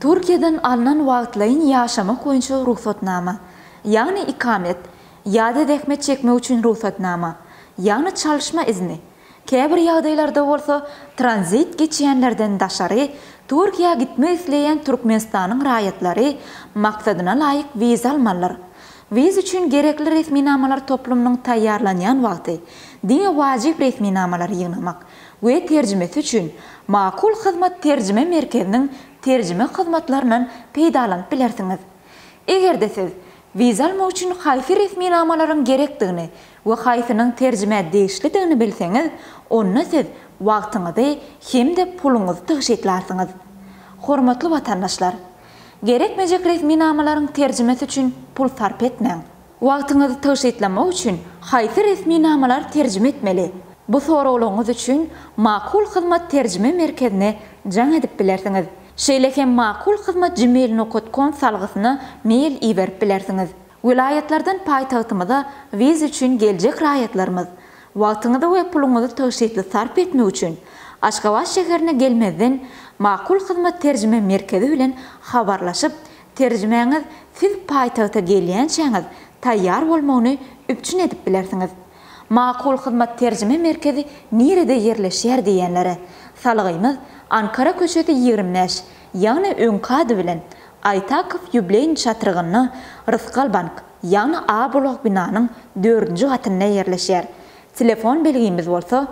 Türkiye'den alınan wagtlaryň ýaşamak boýunça ruhsatnama, ýagny ikamet, ýa-da dehmet çekme üçin ruhsatnama, ýagny çalışma izni. Käbir ýagdaýlarda bolsa tranzit geçýänlerden daşary Türkiýe gitme isleýän Türkmenistanyň raýatlary maksadyna laýyk wiza almalar. Wiza üçin gerekli resminamalar toplumynyň taýýarlanýan wagty, diňe wajyp resminamalar ýygnamak we terjimesi üçin makul hyzmat terjime merkeziniň terjime hyzmatlarynyň peýdalanyp bilersiňiz. Egerde siz wiza almak üçin haýsy resminamalaryň gerekdigini we haýsynyň terjime degişlidigini bilseňiz, onda siz wagtyňyzy hem de puluňyzy tygyşetlarsyňyz. Hormatly watandaşlar, gerekmejek resminamalaryň terjimesi üçin pul sarp etmeň. Wagtyňyzy tygyşetlamak üçin haýsy resminamalar terjime etmeli? Bu soraglaryňyz üçin makul hyzmat terjime merkezine jaň edip bilersiňiz. Şeýlekem makul hyzmat@gmail.com salgysyna mail iberip bilersiňiz. Vilayetlerden paýtagtymyza wiza üçin geljek raýatlarymyz wagtyňyzy we puluňyzy tygyşetli sarp etmek üçin Aşgabat şäherine gelmezden makul hyzmat terjime merkezi bilen habarlaşyp, terjimeňiz siz paýtagta gelýänçäňiz taýýar bolmagyny üpçün edip bilersiňiz. Makul hyzmat terjime merkezi nerede yerleşýär diýenlere salgymyz Ankara köşesi 25, ýagny öňkady bilen Aytakow ýübileýin çatyrygyny Ryskal bank, ýagny A blok binanyň 4-nji gatynda yerleşýär. Telefon belgimiz bolsa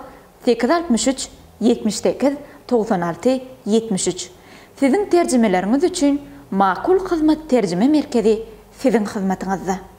863 78 96 73. Sizin terjimeleriňiz üçin makul hyzmat terjime merkezi sizin hyzmatyňyzda.